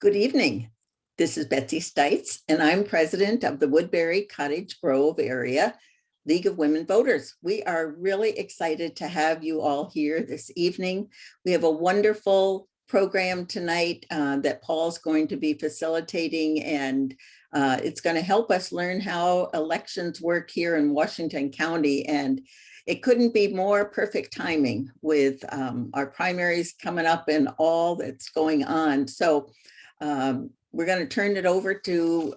Good evening. This is Betsy Stites, and I'm president of the Woodbury Cottage Grove area League of Women Voters. We are really excited to have you all here this evening. We have a wonderful program tonight that Paul's going to be facilitating, and it's going to help us learn how elections work here in Washington County. And it couldn't be more perfect timing with our primaries coming up and all that's going on. So we're going to turn it over to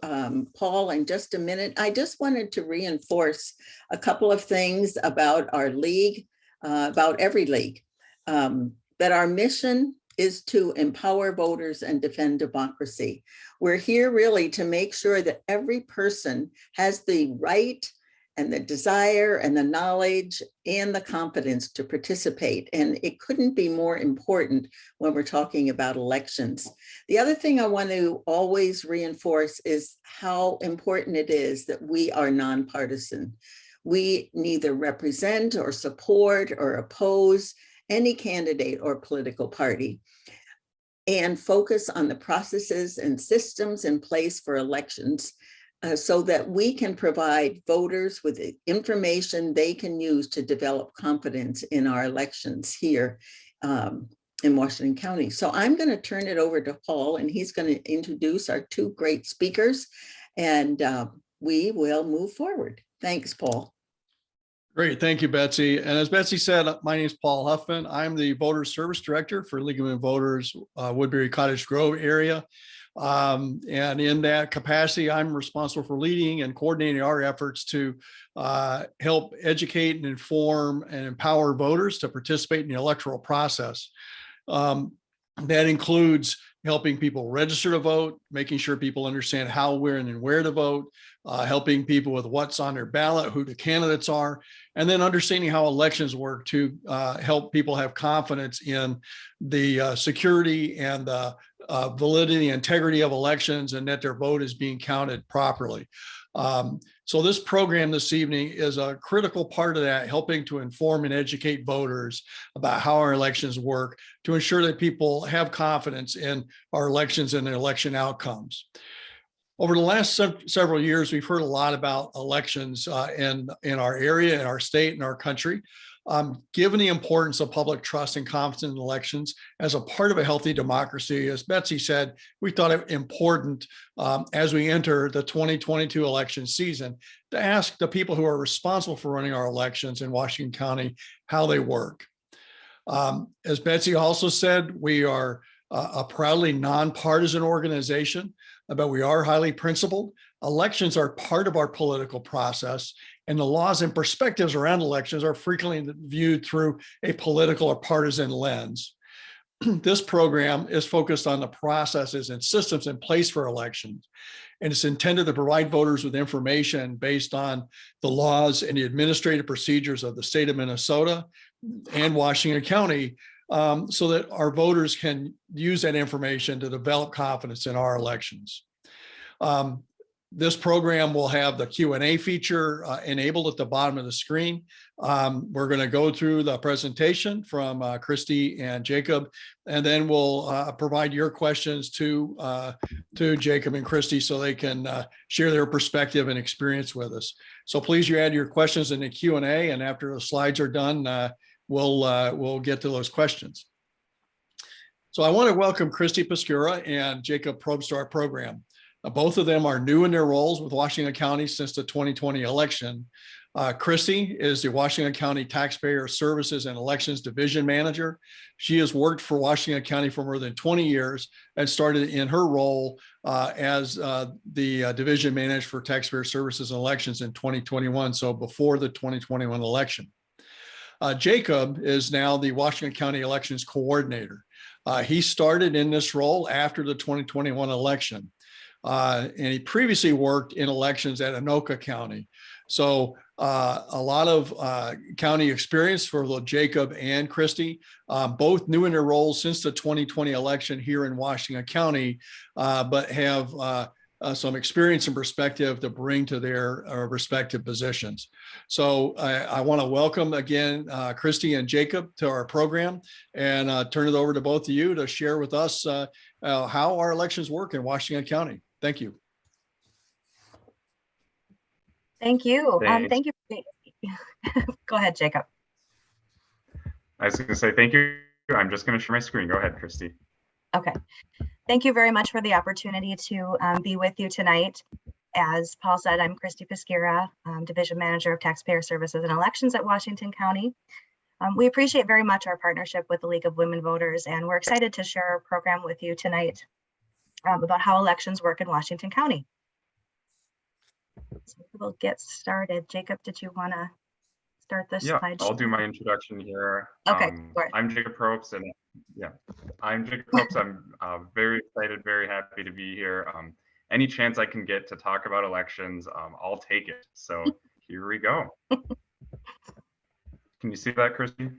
Paul in just a minute. I just wanted to reinforce a couple of things about our league, about every league, that our mission is to empower voters and defend democracy. We're here really to make sure that every person has the right and the desire and the knowledge and the confidence to participate. And it couldn't be more important when we're talking about elections. The other thing I want to always reinforce is how important it is that we are nonpartisan. We neither represent or support or oppose any candidate or political party, and focus on the processes and systems in place for elections so that we can provide voters with the information they can use to develop confidence in our elections here in Washington County. So I'm going to turn it over to Paul, and he's going to introduce our two great speakers, and we will move forward. Thanks, Paul. Great, thank you, Betsy. And as Betsy said, my name is Paul Huffman. I'm the Voter Service Director for League of Women Voters, Woodbury Cottage Grove area. And in that capacity, I'm responsible for leading and coordinating our efforts to help educate and inform and empower voters to participate in the electoral process. That includes helping people register to vote, making sure people understand how, where, and where to vote, helping people with what's on their ballot, who the candidates are, and then understanding how elections work to help people have confidence in the security and the validity and integrity of elections, and that their vote is being counted properly. So this program this evening is a critical part of that, helping to inform and educate voters about how our elections work to ensure that people have confidence in our elections and the election outcomes. Over the last several years, we've heard a lot about elections in our area, in our state, in our country. Given the importance of public trust and confidence in elections as a part of a healthy democracy, as Betsy said, we thought it important as we enter the 2022 election season to ask the people who are responsible for running our elections in Washington County how they work. As Betsy also said, we are a proudly nonpartisan organization, but we are highly principled. Elections are part of our political process, and the laws and perspectives around elections are frequently viewed through a political or partisan lens. This program is focused on the processes and systems in place for elections, and it's intended to provide voters with information based on the laws and the administrative procedures of the state of Minnesota and Washington County, so that our voters can use that information to develop confidence in our elections. This program will have the Q&A feature enabled at the bottom of the screen. We're going to go through the presentation from Christy and Jacob, and then we'll provide your questions to Jacob and Christy so they can share their perspective and experience with us. So please, you add your questions in the Q&A, and after the slides are done, we'll get to those questions. So I want to welcome Christy Pascura and Jacob Probst to our program. Both of them are new in their roles with Washington County since the 2020 election. Christy is the Washington County Taxpayer Services and Elections Division Manager. She has worked for Washington County for more than 20 years and started in her role as the Division Manager for Taxpayer Services and Elections in 2021, so before the 2021 election. Jacob is now the Washington County Elections Coordinator. He started in this role after the 2021 election. And he previously worked in elections at Anoka County. So a lot of county experience for Jacob and Christy, both new in their roles since the 2020 election here in Washington County, but have some experience and perspective to bring to their respective positions. So I want to welcome again Christy and Jacob to our program, and turn it over to both of you to share with us how our elections work in Washington County. Thank you. Thank you. Thanks. Thank you. Go ahead, Jacob. I was going to say thank you. I'm just going to share my screen. Go ahead, Christy. Okay. Thank you very much for the opportunity to be with you tonight. As Paul said, I'm Christy Pesquera, Division Manager of Taxpayer Services and Elections at Washington County. We appreciate very much our partnership with the League of Women Voters, and we're excited to share our program with you tonight about how elections work in Washington County. So we'll get started. Jacob, did you want to start this slide? I'll do my introduction here. Okay, I'm Jacob Probst, and I'm Jacob Probst. I'm very excited, very happy to be here. Any chance I can get to talk about elections, I'll take it. So here we go. Can you see that, Christy?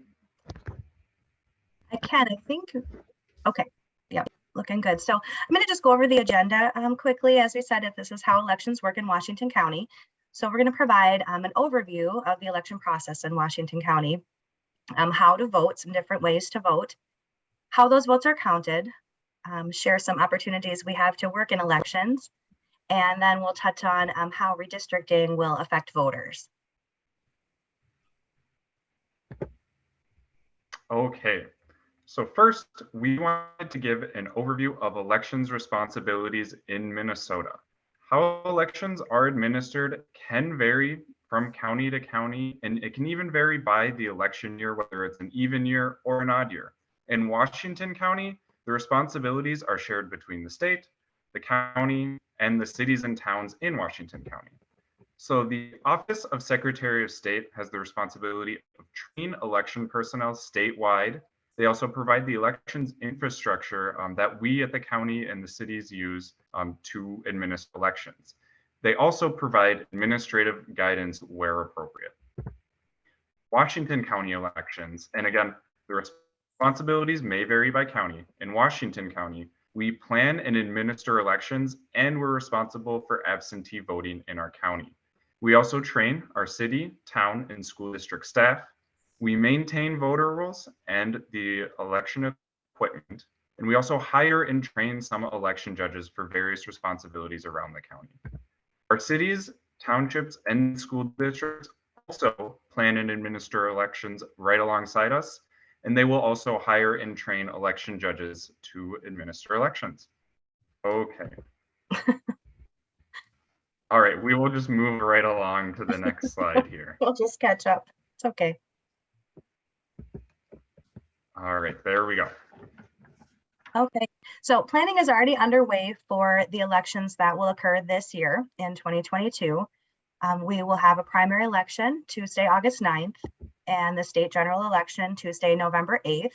I can, I think. Okay, yeah, looking good. So I'm going to just go over the agenda quickly. As we said, this is how elections work in Washington County. So we're going to provide an overview of the election process in Washington County, how to vote, some different ways to vote, how those votes are counted, share some opportunities we have to work in elections, and then we'll touch on how redistricting will affect voters. Okay, so first we wanted to give an overview of elections responsibilities in Minnesota. How elections are administered can vary from county to county, and it can even vary by the election year, whether it's an even year or an odd year. In Washington County, the responsibilities are shared between the state, the county, and the cities and towns in Washington County. So the Office of Secretary of State has the responsibility of training election personnel statewide. They also provide the elections infrastructure that we at the county and the cities use to administer elections. They also provide administrative guidance where appropriate. Washington County elections, and again, the responsibilities may vary by county. In Washington County, we plan and administer elections, and we're responsible for absentee voting in our county. We also train our city, town, and school district staff. We maintain voter rolls and the election equipment, and we also hire and train some election judges for various responsibilities around the county. Our cities, townships, and school districts also plan and administer elections right alongside us, and they will also hire and train election judges to administer elections. Okay. All right, we will just move right along to the next slide here. We'll just catch up. It's okay. All right, there we go. Okay, so planning is already underway for the elections that will occur this year in 2022. We will have a primary election Tuesday, August 9th, and the state general election Tuesday, November 8th.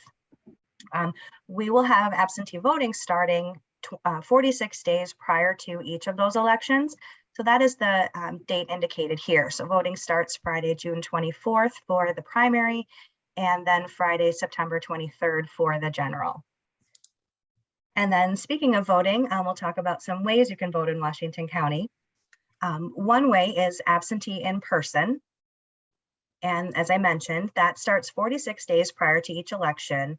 We will have absentee voting starting 46 days prior to each of those elections. So that is the date indicated here. So voting starts Friday, June 24th for the primary, and then Friday, September 23rd for the general. And then speaking of voting, we'll talk about some ways you can vote in Washington County. One way is absentee in person. And as I mentioned, that starts 46 days prior to each election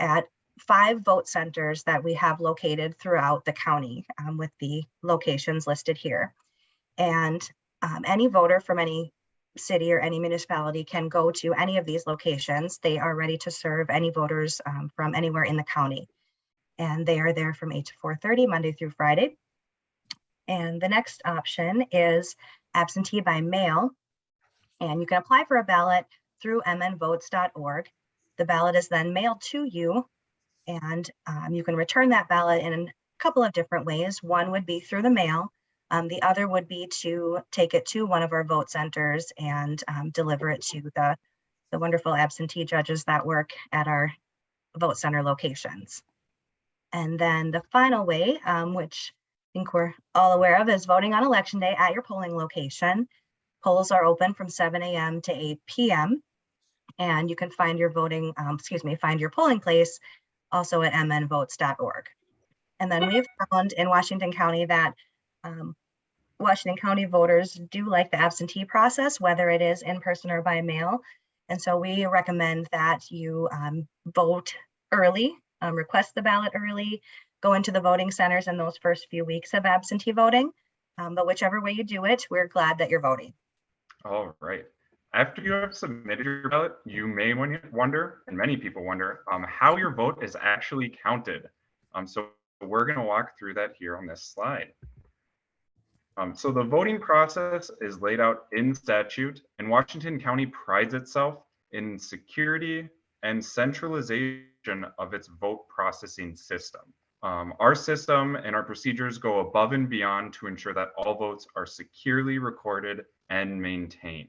at 5 vote centers that we have located throughout the county with the locations listed here. And any voter from any city or any municipality can go to any of these locations. They are ready to serve any voters from anywhere in the county. And they are there from 8 to 4:30, Monday through Friday. And the next option is absentee by mail. And you can apply for a ballot through mnvotes.org. The ballot is then mailed to you, and you can return that ballot in a couple of different ways. One would be through the mail. The other would be to take it to one of our vote centers and deliver it to the wonderful absentee judges that work at our vote center locations. And then the final way, which I think we're all aware of, is voting on election day at your polling location. Polls are open from 7 a.m. to 8 p.m. And you can find your find your polling place also at mnvotes.org. And then we've found in Washington County that Washington County voters do like the absentee process, whether it is in person or by mail. And so we recommend that you vote early, request the ballot early, go into the voting centers in those first few weeks of absentee voting. But whichever way you do it, we're glad that you're voting. All right. After you have submitted your ballot, you may wonder, and many people wonder, how your vote is actually counted. So we're going to walk through that here on this slide. So the voting process is laid out in statute, and Washington County prides itself in security and centralization of its vote processing system. Our system and our procedures go above and beyond to ensure that all votes are securely recorded and maintained.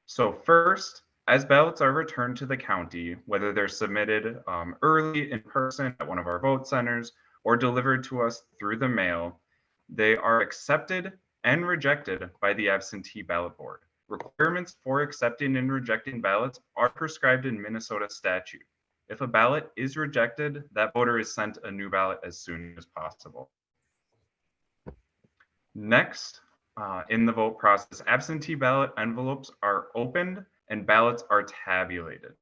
So first, as ballots are returned to the county, whether they're submitted early in person at one of our vote centers or delivered to us through the mail, they are accepted and rejected by the Absentee Ballot Board. Requirements for accepting and rejecting ballots are prescribed in Minnesota statute. If a ballot is rejected, that voter is sent a new ballot as soon as possible. Next, in the vote process, absentee ballot envelopes are opened and ballots are tabulated.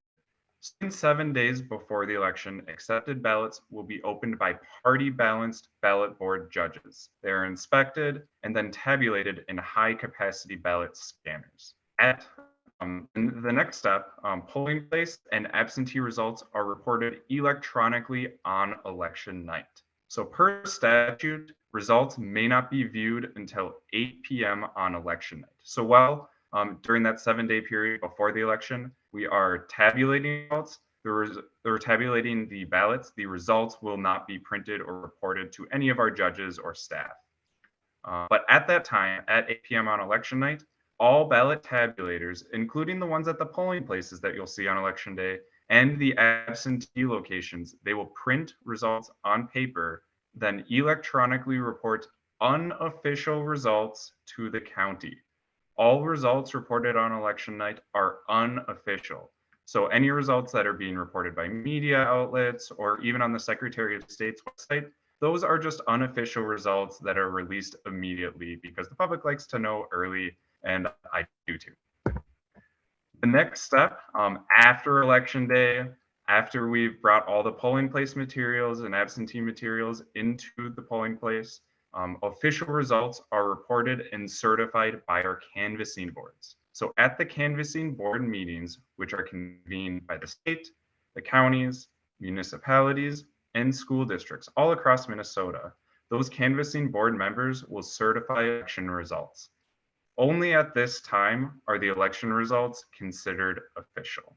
In 7 days before the election, accepted ballots will be opened by party-balanced ballot board judges. They are inspected and then tabulated in high-capacity ballot scanners. In the next step, polling place and absentee results are reported electronically on election night. So per statute, results may not be viewed until 8 p.m. on election night. So while during that 7-day period before the election, we are tabulating ballots, we're tabulating the ballots, the results will not be printed or reported to any of our judges or staff. But at that time, at 8 p.m. on election night, all ballot tabulators, including the ones at the polling places that you'll see on election day, and the absentee locations, they will print results on paper, then electronically report unofficial results to the county. All results reported on election night are unofficial. So any results that are being reported by media outlets or even on the Secretary of State's website, those are just unofficial results that are released immediately because the public likes to know early, and I do too. The next step, after election day, after we've brought all the polling place materials and absentee materials into the polling place, official results are reported and certified by our canvassing boards. So at the canvassing board meetings, which are convened by the state, the counties, municipalities, and school districts all across Minnesota, those canvassing board members will certify election results. Only at this time are the election results considered official.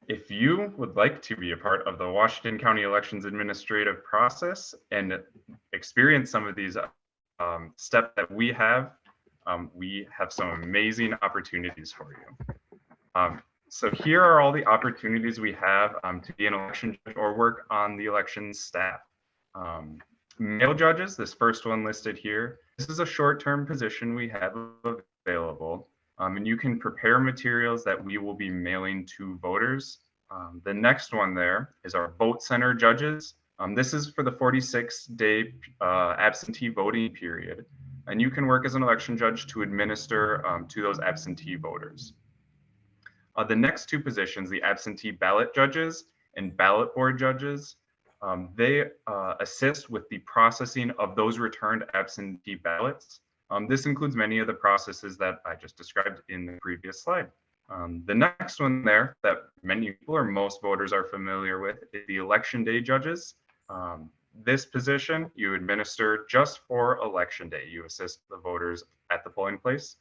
If you would like to be a part of the Washington County Elections Administrative process and experience some of these steps that we have some amazing opportunities for you. So here are all the opportunities we have to be an election judge or work on the election staff. Male judges, this first one listed here, this is a short-term position we have available. And you can prepare materials that we will be mailing to voters. The next one there is our vote center judges. This is for the 46-day absentee voting period. And you can work as an election judge to administer to those absentee voters. The next two positions, the absentee ballot judges and ballot board judges, they assist with the processing of those returned absentee ballots. This includes many of the processes that I just described in the previous slide. The next one there that many people or most voters are familiar with is the election day judges. This position you administer just for election day. You assist the voters at the polling place.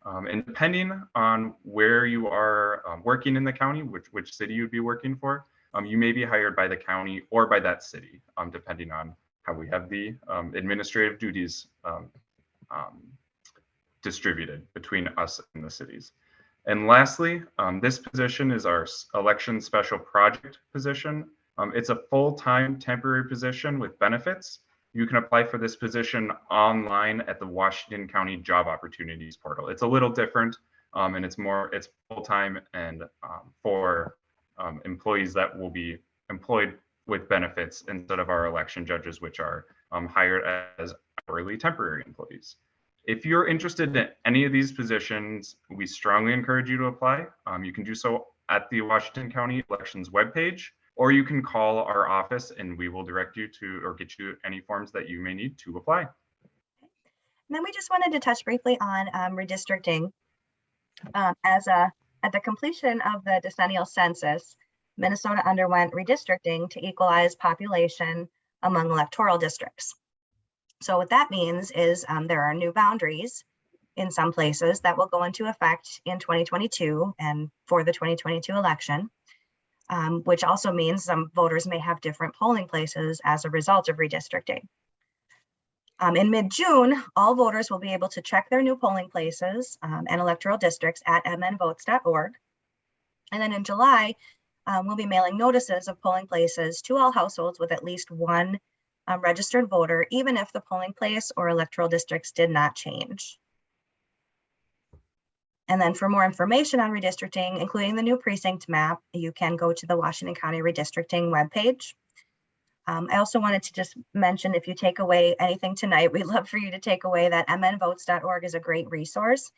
And depending on where you are working in the county, which city you'd be working for, you may be hired by the county or by that city, depending on how we have the administrative duties distributed between us and the cities. And lastly, this position is our election special project position. It's a full-time temporary position with benefits. You can apply for this position online at the Washington County Job Opportunities portal. It's a little different, and it's full-time and for employees that will be employed with benefits instead of our election judges, which are hired as hourly temporary employees. If you're interested in any of these positions, we strongly encourage you to apply. You can do so at the Washington County Elections webpage. or you can call our office and we will direct you to or get you any forms that you may need to apply. And then we just wanted to touch briefly on redistricting. At the completion of the decennial census, Minnesota underwent redistricting to equalize population among electoral districts. So what that means is there are new boundaries in some places that will go into effect in 2022 and for the 2022 election, which also means some voters may have different polling places as a result of redistricting. In mid-June, all voters will be able to check their new polling places and electoral districts at mnvotes.org. And then in July, we'll be mailing notices of polling places to all households with at least one registered voter, even if the polling place or electoral districts did not change. And then for more information on redistricting, including the new precinct map, you can go to the Washington County Redistricting webpage. I also wanted to just mention, if you take away anything tonight, we'd love for you to take away that mnvotes.org is a great resource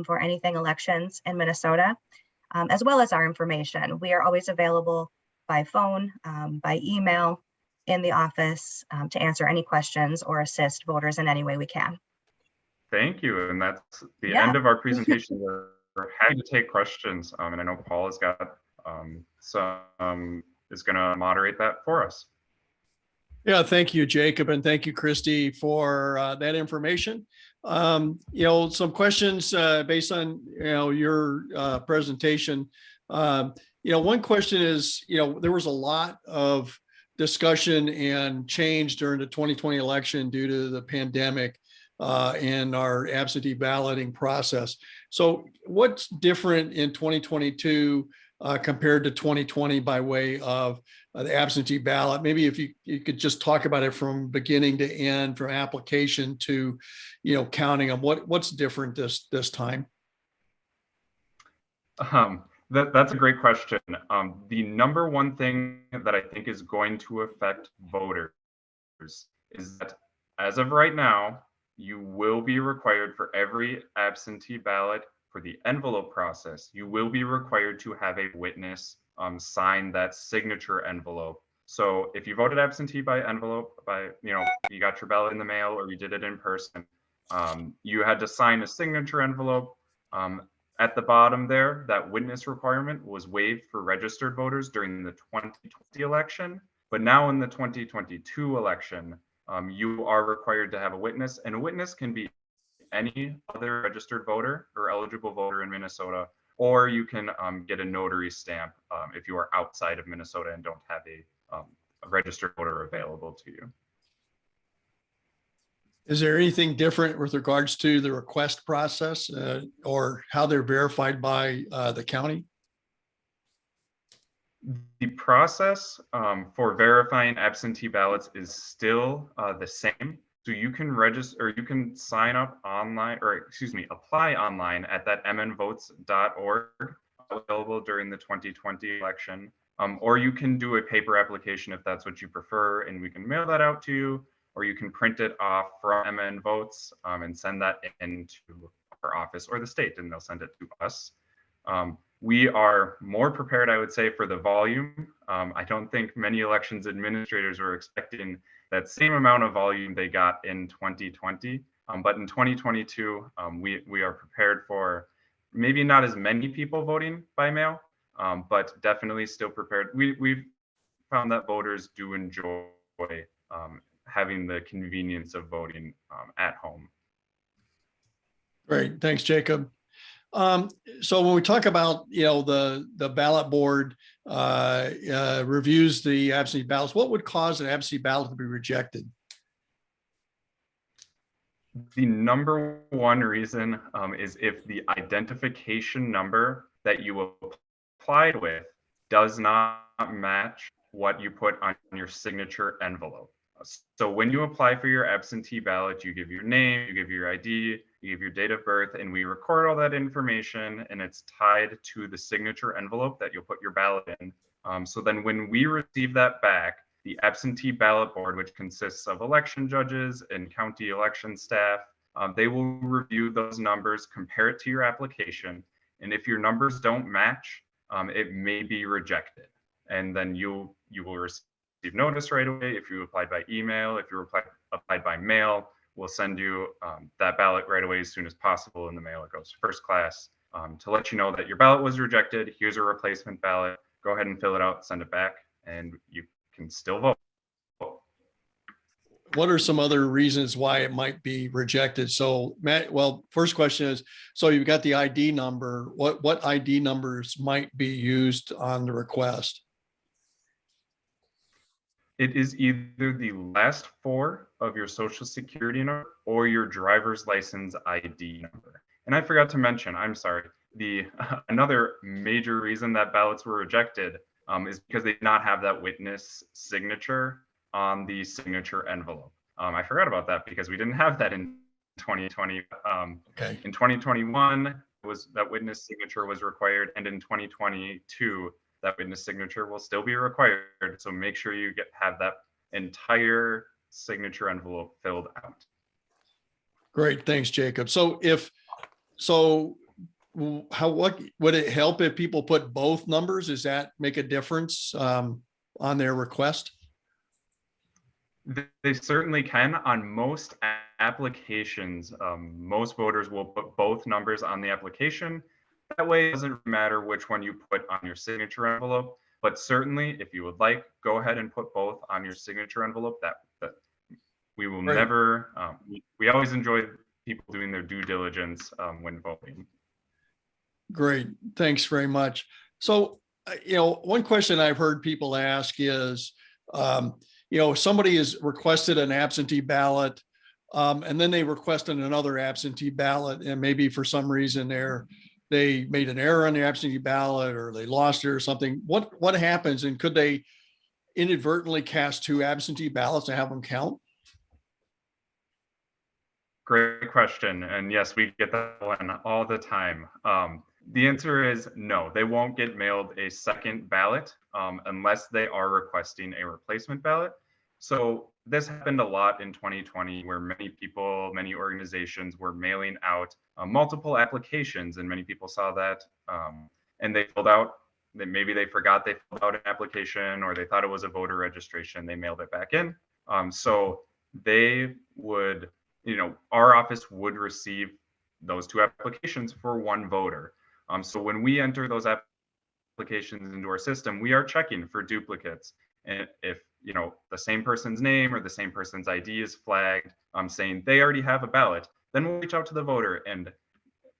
for anything elections in Minnesota, as well as our information. We are always available by phone, by email, in the office to answer any questions or assist voters in any way we can. Thank you. And that's the end of our presentation. We're happy to take questions. And I know Paul has got is going to moderate that for us. Yeah, thank you, Jacob, and thank you, Christy, for that information. Some questions based on your presentation. One question is, there was a lot of discussion and change during the 2020 election due to the pandemic and our absentee balloting process. So, what's different in 2022 compared to 2020 by way of the absentee ballot? Maybe if you could just talk about it from beginning to end, from application to, counting them. What's different this time? That's a great question. The number one thing that I think is going to affect voters is that as of right now, you will be required for every absentee ballot for the envelope process. You will be required to have a witness sign that signature envelope. So if you voted absentee by envelope, you got your ballot in the mail or you did it in person, you had to sign a signature envelope. At the bottom there, that witness requirement was waived for registered voters during the 2020 election, but now in the 2022 election, you are required to have a witness, and a witness can be any other registered voter or eligible voter in Minnesota, or you can get a notary stamp if you are outside of Minnesota and don't have a registered voter available to you. Is there anything different with regards to the request process or how they're verified by the county? The process for verifying absentee ballots is still the same. So you can register, or you can sign up online, or excuse me, apply online at that mnvotes.org available during the 2020 election. Or you can do a paper application if that's what you prefer, and we can mail that out to you, or you can print it off from mnvotes and send that in to our office or the state, and they'll send it to us. We are more prepared, I would say, for the volume. I don't think many elections administrators were expecting that same amount of volume they got in 2020. But in 2022, we are prepared for maybe not as many people voting by mail, but definitely still prepared. We've found that voters do enjoy having the convenience of voting at home. Great, thanks, Jacob. So when we talk about, the ballot board reviews the absentee ballots, what would cause an absentee ballot to be rejected? The number one reason is if the identification number that you applied with does not match what you put on your signature envelope. So when you apply for your absentee ballot, you give your name, you give your ID, you give your date of birth, and we record all that information, and it's tied to the signature envelope that you'll put your ballot in. So then when we receive that back, the absentee ballot board, which consists of election judges and county election staff, they will review those numbers, compare it to your application, and if your numbers don't match, it may be rejected. And then you'll you will receive notice right away. If you applied by email, if you applied by mail, we'll send you that ballot right away as soon as possible in the mail. It goes first class to let you know that your ballot was rejected. Here's a replacement ballot. Go ahead and fill it out, send it back, and you can still vote. What are some other reasons why it might be rejected? So Matt, well, first question is, so you've got the ID number. What ID numbers might be used on the request? It is either the last four of your social security number or your driver's license ID number. And I forgot to mention, I'm sorry, another major reason that ballots were rejected is because they did not have that witness signature on the signature envelope. I forgot about that because we didn't have that in 2020. Okay. In 2021, that witness signature was required, and in 2022, that witness signature will still be required. So make sure you have that entire signature envelope filled out. Great, thanks, Jacob. What would it help if people put both numbers? Does that make a difference on their request? They certainly can. On most applications, most voters will put both numbers on the application. That way, it doesn't matter which one you put on your signature envelope. But certainly, if you would like, go ahead and put both on your signature envelope. That we will Right. never. We always enjoy people doing their due diligence when voting. Great, thanks very much. So, one question I've heard people ask is, somebody has requested an absentee ballot, and then they requested another absentee ballot, and maybe for some reason they made an error on the absentee ballot, or they lost it or something. What happens, and could they inadvertently cast two absentee ballots and have them count? Great question. And yes, we get that one all the time. The answer is no, they won't get mailed a second ballot unless they are requesting a replacement ballot. So this happened a lot in 2020, where many organizations were mailing out multiple applications, and many people saw that and they filled out, maybe they forgot they filled out an application, or they thought it was a voter registration, they mailed it back in. So they would, our office would receive those two applications for one voter. So when we enter those applications into our system, we are checking for duplicates. And if the same person's name or the same person's ID is flagged, saying they already have a ballot, then we'll reach out to the voter, and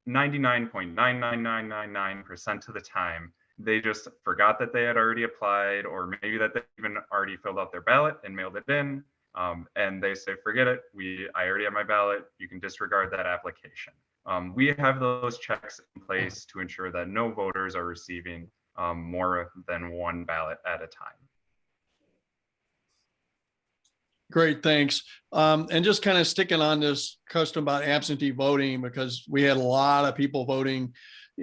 99.99999% of the time, they just forgot that they had already applied, or maybe that they even already filled out their ballot and mailed it in. And they say, forget it, I already have my ballot, you can disregard that application. We have those checks in place to ensure that no voters are receiving more than one ballot at a time. Great, thanks. And just kind of sticking on this custom about absentee voting, because we had a lot of people voting,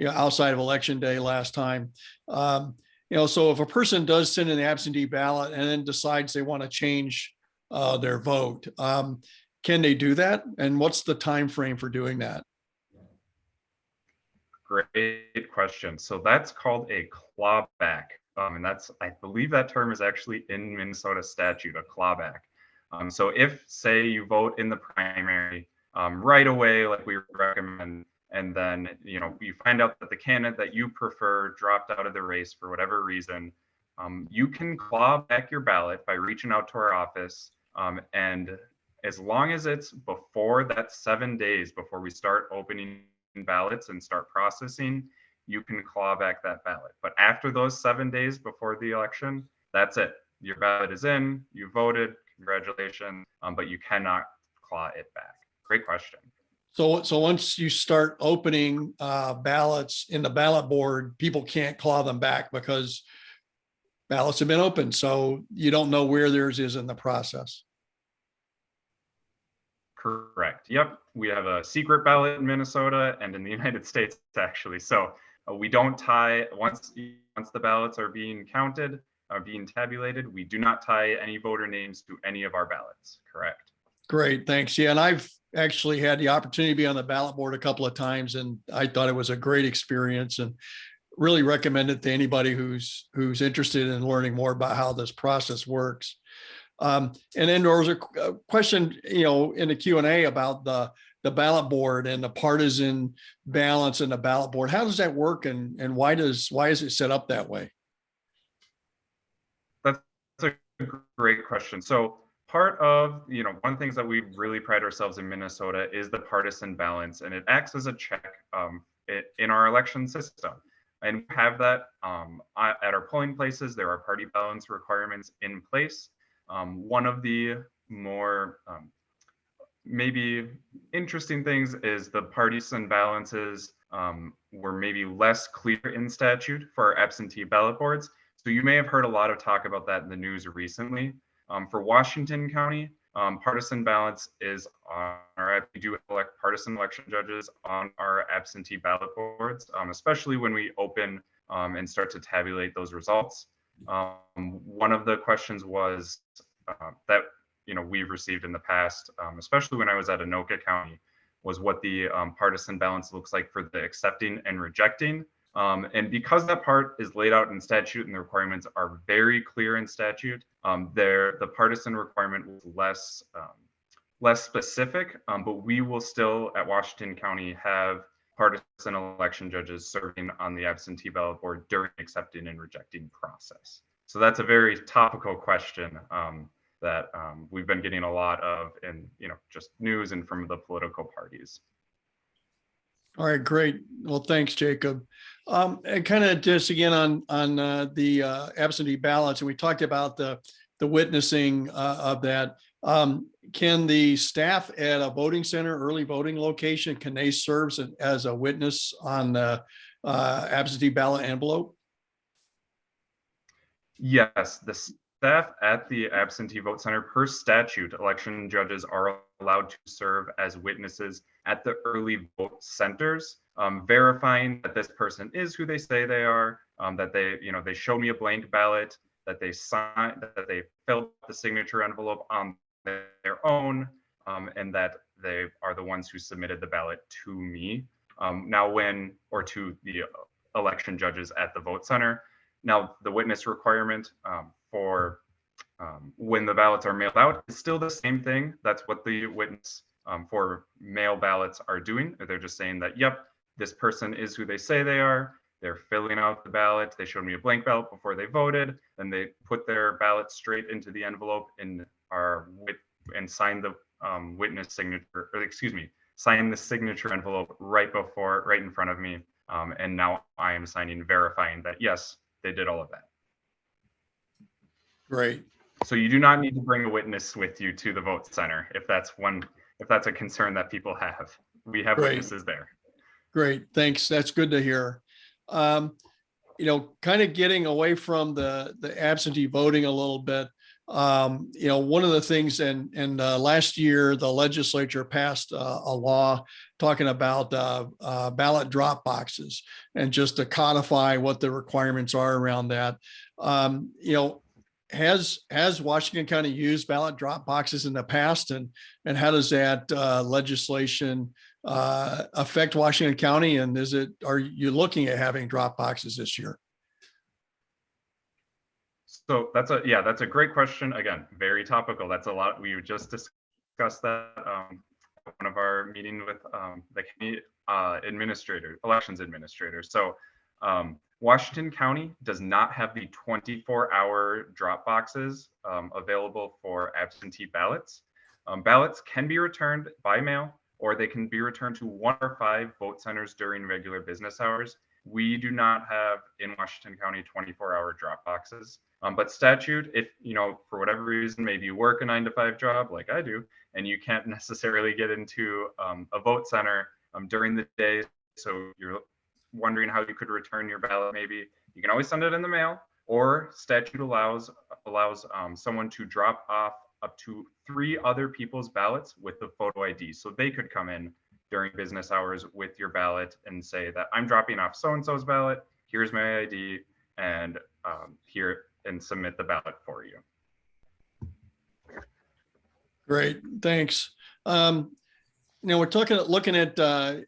outside of election day last time. So if a person does send an absentee ballot and then decides they want to change their vote, can they do that? And what's the time frame for doing that? Great question. So that's called a clawback. And I believe that term is actually in Minnesota statute, a clawback. So if, say, you vote in the primary right away, like we recommend, and then you find out that the candidate that you prefer dropped out of the race for whatever reason, you can claw back your ballot by reaching out to our office. And as long as it's before that 7 days before we start opening ballots and start processing, you can claw back that ballot. But after those 7 days before the election, that's it. Your ballot is in, you voted, congratulations, but you cannot claw it back. Great question. So once you start opening ballots in the ballot board, people can't claw them back because ballots have been opened. So you don't know where theirs is in the process. Correct. Yep. We have a secret ballot in Minnesota and in the United States, actually. So we don't tie, once the ballots are being counted, are being tabulated, we do not tie any voter names to any of our ballots. Correct. Great, thanks. Yeah, and I've actually had the opportunity to be on the ballot board a couple of times, and I thought it was a great experience. And really recommend it to anybody who's interested in learning more about how this process works. And then there was a question, in the Q&A about the ballot board and the partisan balance in the ballot board. How does that work, and why is it set up that way? That's a great question. So part of, one of the things that we really pride ourselves in Minnesota is the partisan balance, and it acts as a check in our election system. And we have that at our polling places. There are party balance requirements in place. One of the more maybe interesting things is the partisan balances were maybe less clear in statute for our absentee ballot boards. So you may have heard a lot of talk about that in the news recently. For Washington County, partisan balance is on our, we do elect partisan election judges on our absentee ballot boards, especially when we open and start to tabulate those results. One of the questions was that we've received in the past, especially when I was at Anoka County, was what the partisan balance looks like for the accepting and rejecting. And because that part is laid out in statute and the requirements are very clear in statute, the partisan requirement was less specific, but we will still at Washington County have partisan election judges serving on the absentee ballot board during accepting and rejecting process. So that's a very topical question that we've been getting a lot of in just news and from the political parties. All right, great. Well, thanks, Jacob. And kind of just again on the absentee ballots, and we talked about the witnessing of that. Can the staff at a voting center, early voting location, can they serve as a witness on the absentee ballot envelope? Yes, the staff at the absentee vote center, per statute, election judges are allowed to serve as witnesses at the early vote centers, verifying that this person is who they say they are, that they show me a blank ballot, that they sign, that they filled the signature envelope on their own, and that they are the ones who submitted the ballot to me. Or to the election judges at the vote center. Now, the witness requirement for when the ballots are mailed out is still the same thing. That's what the witness for mail ballots are doing. They're just saying that, yep, this person is who they say they are. They're filling out the ballot. They showed me a blank ballot before they voted. Then they put their ballot straight into the envelope and sign the witness signature, or excuse me, sign the signature envelope right in front of me. And now I am signing, verifying that, yes, they did all of that. Great. So you do not need to bring a witness with you to the vote center if that's a concern that people have. We have witnesses there. Great, thanks. That's good to hear. Kind of getting away from the absentee voting a little bit. One of the things, and last year the legislature passed a law talking about ballot drop boxes, and just to codify what the requirements are around that. Has Washington County used ballot drop boxes in the past, and how does that legislation affect Washington County? And are you looking at having drop boxes this year? So that's a great question. Again, very topical. That's a lot. We just discussed that one of our meeting with the county elections administrator. So Washington County does not have the 24-hour drop boxes available for absentee ballots. Ballots can be returned by mail, or they can be returned to 1 or 5 vote centers during regular business hours. We do not have in Washington County 24-hour drop boxes. But statute, if for whatever reason, maybe you work a 9-to-5 job like I do, and you can't necessarily get into a vote center during the day, so you're wondering how you could return your ballot, maybe you can always send it in the mail, or statute allows someone to drop off up to 3 other people's ballots with the photo ID. So they could come in during business hours with your ballot and say that I'm dropping off so-and-so's ballot, here's my ID, and and submit the ballot for you. Great, thanks. we're looking at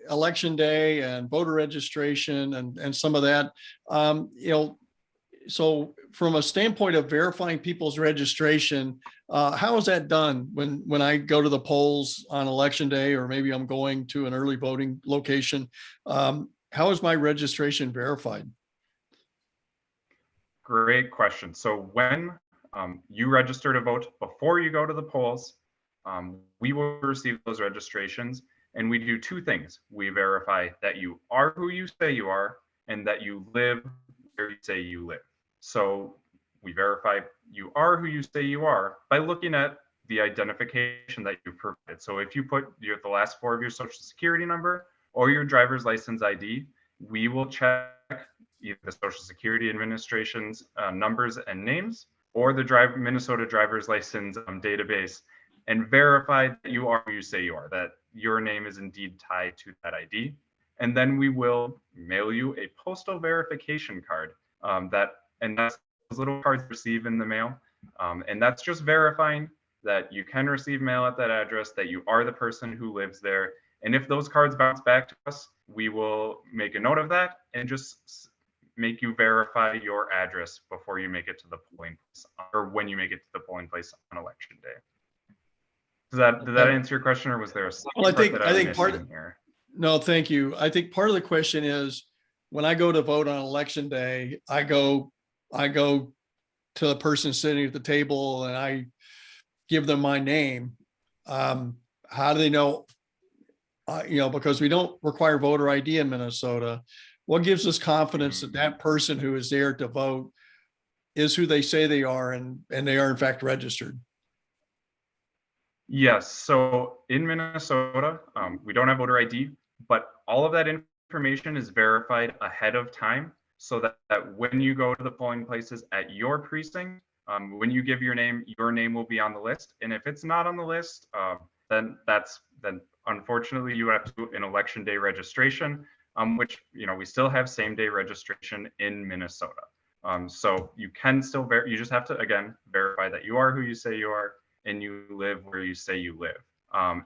election day and voter registration and some of that. So from a standpoint of verifying people's registration, how is that done when I go to the polls on election day, or maybe I'm going to an early voting location? How is my registration verified? Great question. So when you register to vote before you go to the polls, we will receive those registrations, and we do two things. We verify that you are who you say you are and that you live where you say you live. So we verify you are who you say you are by looking at the identification that you provided. So if you put the last four of your social security number or your driver's license ID, we will check either the Social Security Administration's numbers and names or the Minnesota driver's license database, and verify that you are who you say you are, that your name is indeed tied to that ID. And then we will mail you a postal verification card and that's those little cards you receive in the mail. And that's just verifying that you can receive mail at that address, that you are the person who lives there. And if those cards bounce back to us, we will make a note of that and just make you verify your address before you make it to the polling place, or when you make it to the polling place on election day. Did that answer your question, or was there a second Well, I think part of here? No, thank you. I think part of the question is, when I go to vote on election day, I go to the person sitting at the table and I give them my name. How do they know? Because we don't require voter ID in Minnesota. What gives us confidence that that person who is there to vote is who they say they are, and they are in fact registered? Yes. So in Minnesota, we don't have voter ID, but all of that information is verified ahead of time, so that when you go to the polling places at your precinct, when you give your name will be on the list. And if it's not on the list, then unfortunately you have to do an election day registration, which we still have same day registration in Minnesota. So you can still you just have to again verify that you are who you say you are and you live where you say you live.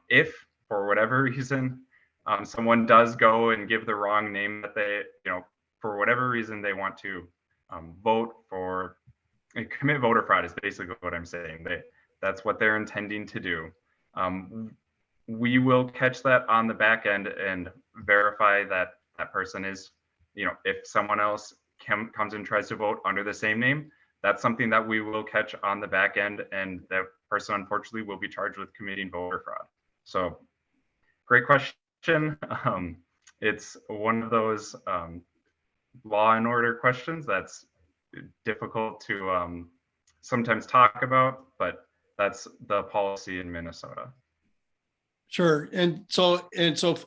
If for whatever reason someone does go and give the wrong name, that they for whatever reason they want to vote for, commit voter fraud is basically what I'm saying. That's what they're intending to do. We will catch that on the back end and verify that that person is, if someone else comes and tries to vote under the same name, that's something that we will catch on the back end, and that person unfortunately will be charged with committing voter fraud. So great question. It's one of those law and order questions that's difficult to sometimes talk about, but that's the policy in Minnesota. Sure. And so,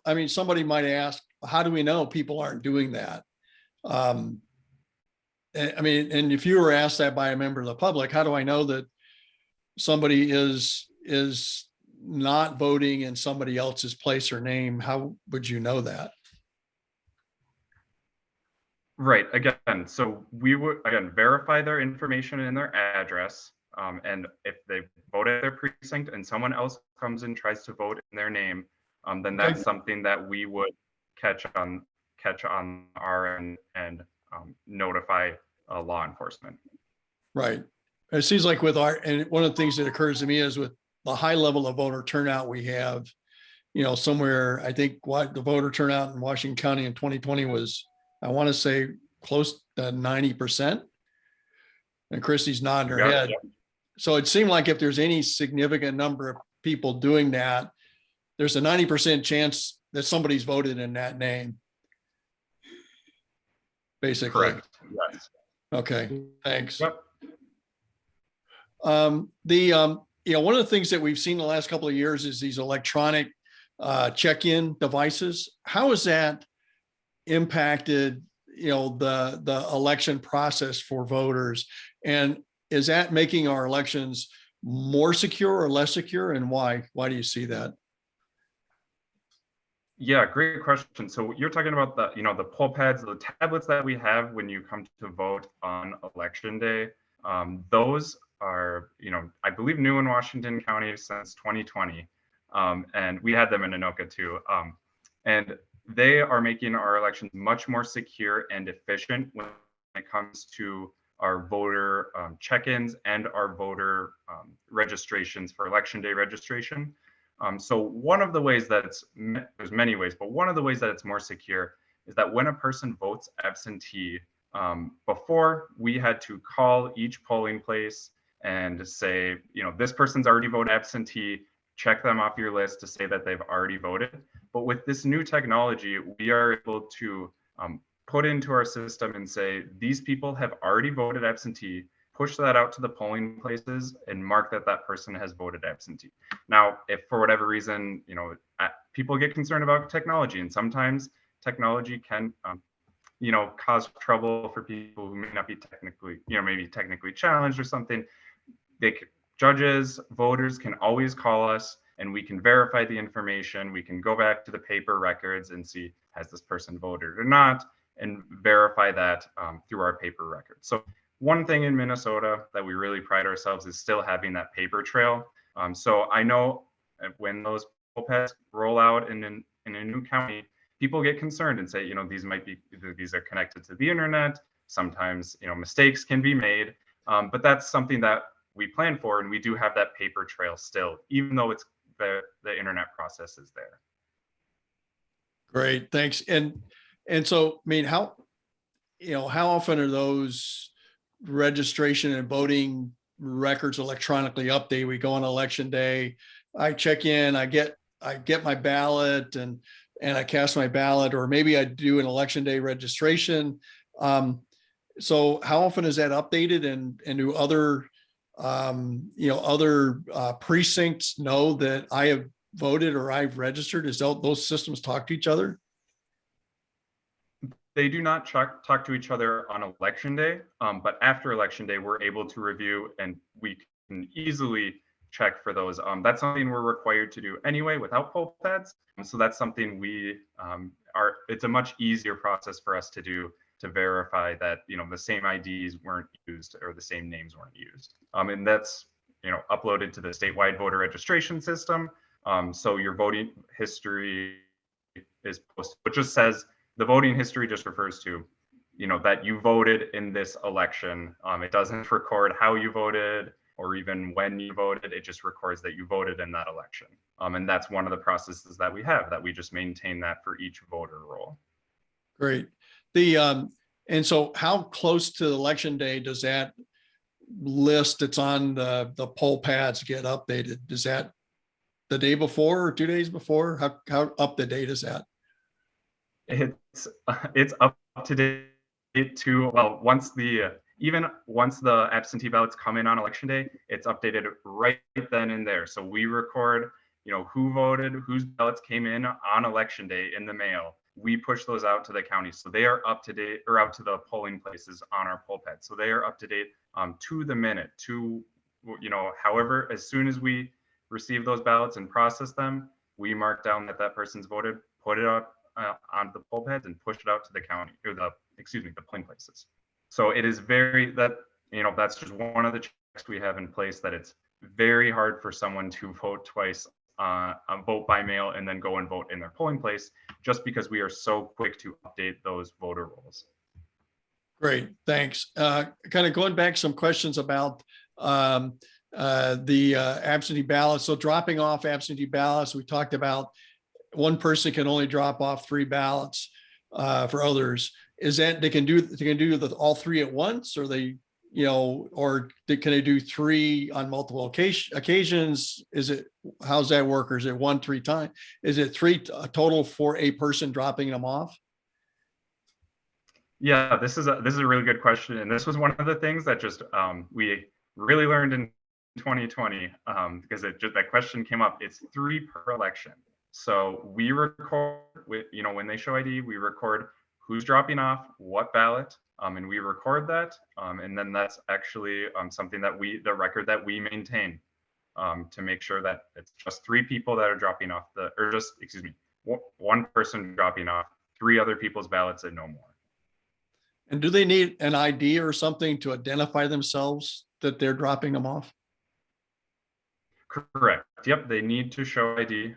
I mean, somebody might ask, how do we know people aren't doing that? I mean, and if you were asked that by a member of the public, how do I know that somebody is not voting in somebody else's place or name? How would you know that? Right. Again, so we would verify their information and their address. And if they vote at their precinct and someone else comes and tries to vote in their name, then that's something that we would catch on our end and notify law enforcement. Right. It seems like and one of the things that occurs to me is with the high level of voter turnout we have, somewhere, I think what the voter turnout in Washington County in 2020 was, I want to say close to 90%. And Christy's nodding her head. Yeah. So it seemed like if there's any significant number of people doing that, there's a 90% chance that somebody's voted in that name. Basically. Correct. Yes. Okay. Thanks. Yep. One of the things that we've seen the last couple of years is these electronic check-in devices. How has that impacted, the election process for voters? And is that making our elections more secure or less secure? And why? Why do you see that? Yeah, great question. So you're talking about the poll pads, the tablets that we have when you come to vote on election day. Those are, I believe new in Washington County since 2020. and we had them in Anoka too. And they are making our elections much more secure and efficient when it comes to our voter check-ins and our voter registrations for election day registration. So one of the ways that there's many ways, but one of the ways that it's more secure is that when a person votes absentee, before we had to call each polling place and say, this person's already voted absentee, check them off your list to say that they've already voted. But with this new technology, we are able to put into our system and say, these people have already voted absentee, push that out to the polling places and mark that that person has voted absentee. Now, if for whatever reason, people get concerned about technology, and sometimes technology can, cause trouble for people who may not be technically, maybe technically challenged or something. Judges, voters can always call us and we can verify the information. We can go back to the paper records and see, has this person voted or not, and verify that through our paper records. So one thing in Minnesota that we really pride ourselves is still having that paper trail. So I know when those poll pads roll out in a new county, people get concerned and say, these are connected to the internet. Sometimes, mistakes can be made, but that's something that we plan for, and we do have that paper trail still, even though it's the internet process is there. Great, thanks. And so, how often are those registration and voting records electronically updated? We go on election day, I check in, I get my ballot and I cast my ballot, or maybe I do an election day registration. So how often is that updated, and do other precincts know that I have voted or I've registered? Is those systems talk to each other? They do not talk to each other on election day, but after election day, we're able to review and we can easily check for those. That's something we're required to do anyway without poll pads. So that's something it's a much easier process for us to do, to verify that, the same IDs weren't used or the same names weren't used. And that's, uploaded to the statewide voter registration system. So your voting history is posted, which just says, the voting history just refers to, that you voted in this election. It doesn't record how you voted or even when you voted. It just records that you voted in that election. And that's one of the processes that we have, that we just maintain that for each voter roll. Great. And so how close to election day does that list that's on the poll pads get updated? Is that the day before or 2 days before? How up to date is that? It's up to date to, well, once the absentee ballots come in on election day, it's updated right then and there. So we record, who voted, whose ballots came in on election day in the mail. We push those out to the county. So they are up to date, or out to the polling places on our poll pad. So they are up to date to the minute, to, however, as soon as we receive those ballots and process them, we mark down that that person's voted, put it up onto the poll pads and push it out to the county, or the polling places. So it is that's just one of the checks we have in place, that it's very hard for someone to vote twice, vote by mail and then go and vote in their polling place, just because we are so quick to update those voter rolls. Great, thanks. Kind of going back some questions about the absentee ballots. So dropping off absentee ballots, we talked about one person can only drop off 3 ballots for others. Is that they can do all 3 at once, or can they do 3 on multiple occasions? How's that work? Or is it 1 3 times? Is it 3 total for a person dropping them off? Yeah, this is a really good question, and this was one of the things that just we really learned in 2020, because that question came up. It's 3 per election. So we record when they show ID, we record who's dropping off what ballot, and we record that, and then that's actually something that the record that we maintain, to make sure that it's just 3 people that are dropping off one person dropping off 3 other people's ballots and no more. And do they need an ID or something to identify themselves that they're dropping them off? Correct. Yep, they need to show ID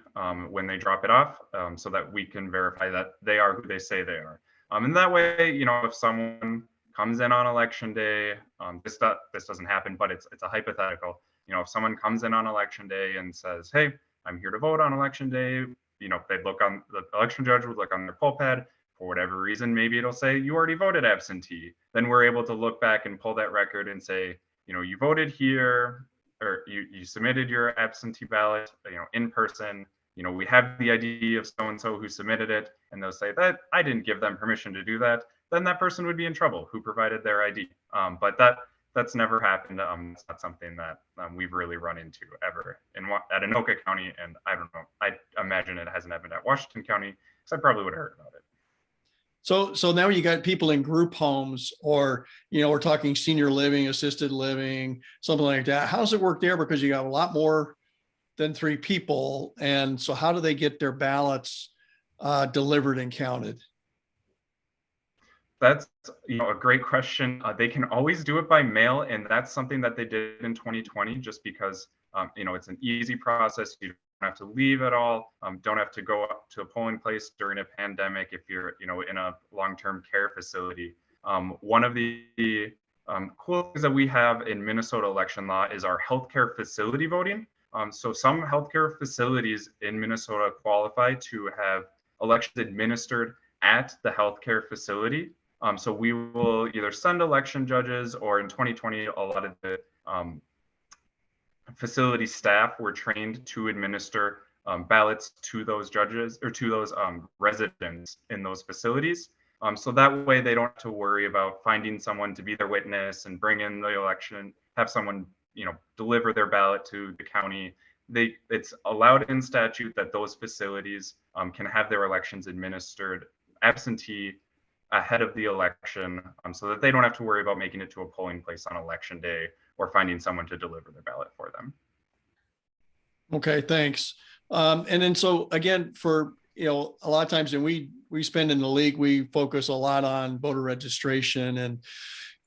when they drop it off, so that we can verify that they are who they say they are. And that way, if someone comes in on election day, this doesn't happen, but it's a hypothetical. If someone comes in on election day and says, "Hey, I'm here to vote on election day," they'd look on the election judge would look on their poll pad. For whatever reason, maybe it'll say you already voted absentee. Then we're able to look back and pull that record and say, you voted here, or you submitted your absentee ballot, in person. We have the ID of so-and-so who submitted it, and they'll say that I didn't give them permission to do that. Then that person would be in trouble who provided their ID. But that's never happened. It's not something that we've really run into ever at Anoka County, and I don't know. I imagine it hasn't happened at Washington County, because I probably would have heard about it. So now you got people in group homes, or, we're talking senior living, assisted living, something like that. How does it work there? Because you got a lot more than 3 people. And so how do they get their ballots delivered and counted? That's a great question. They can always do it by mail, and that's something that they did in 2020, just because it's an easy process. You don't have to leave at all. Don't have to go up to a polling place during a pandemic if you're in a long-term care facility. One of the cool things that we have in Minnesota election law is our healthcare facility voting. So some healthcare facilities in Minnesota qualify to have elections administered at the healthcare facility. So we will either send election judges, or in 2020, a lot of the facility staff were trained to administer ballots to those judges, or to those residents in those facilities. So that way they don't have to worry about finding someone to be their witness and bring in the election, have someone deliver their ballot to the county. It's allowed in statute that those facilities can have their elections administered absentee ahead of the election, so that they don't have to worry about making it to a polling place on election day or finding someone to deliver their ballot for them. Okay, thanks. And then, so again, for, a lot of times, and we spend in the league, we focus a lot on voter registration, and,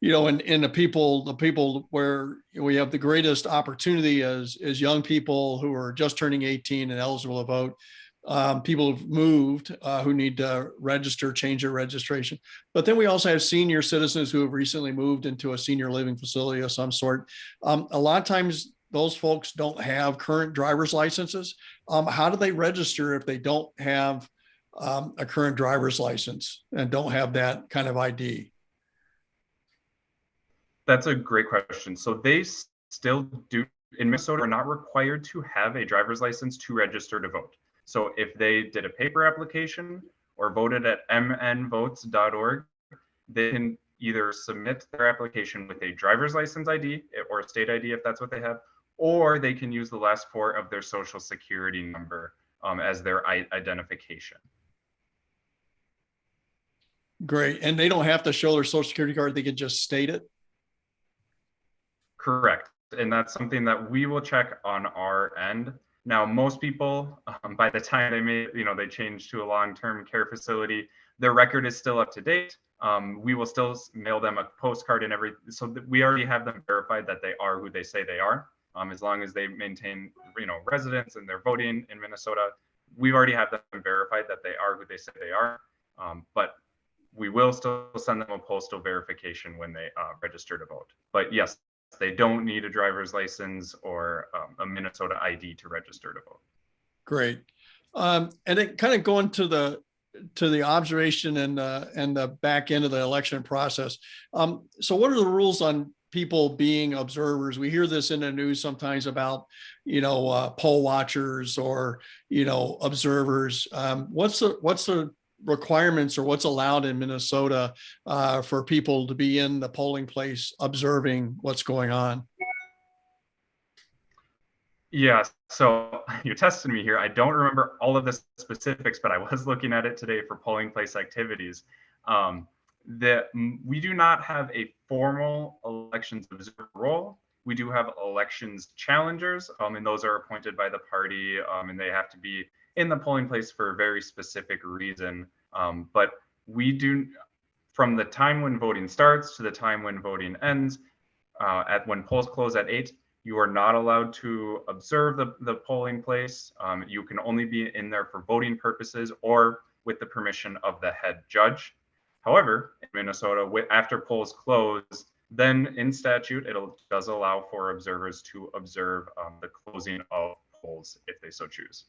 and the people where we have the greatest opportunity as young people who are just turning 18 and eligible to vote. People have moved who need to register, change their registration. But then we also have senior citizens who have recently moved into a senior living facility of some sort. A lot of times those folks don't have current driver's licenses. How do they register if they don't have a current driver's license and don't have that kind of ID? That's a great question. So they still do, in Minnesota, are not required to have a driver's license to register to vote. So if they did a paper application or voted at mnvotes.org, they can either submit their application with a driver's license ID or a state ID if that's what they have, or they can use the last 4 of their social security number as their identification. Great. And they don't have to show their social security card. They can just state it. Correct. And that's something that we will check on our end. Now, most people, by the time they change to a long-term care facility, their record is still up to date. We will still mail them a postcard and everything, so that we already have them verified that they are who they say they are. As long as they maintain, residence and they're voting in Minnesota, we've already have them verified that they are who they say they are. But we will still send them a postal verification when they register to vote. But yes, they don't need a driver's license or a Minnesota ID to register to vote. Great. And then kind of going to the observation and the back end of the election process. So what are the rules on people being observers? We hear this in the news sometimes about, poll watchers or, observers. What's the requirements, or what's allowed in Minnesota for people to be in the polling place observing what's going on? Yeah, so you tested me here. I don't remember all of the specifics, but I was looking at it today for polling place activities. We do not have a formal elections observer role. We do have elections challengers, and those are appointed by the party, and they have to be in the polling place for a very specific reason. But we do, from the time when voting starts to the time when voting ends, when polls close at 8, You are not allowed to observe the polling place. You can only be in there for voting purposes or with the permission of the head judge. However, in Minnesota, after polls close, then in statute, it does allow for observers to observe the closing of polls if they so choose.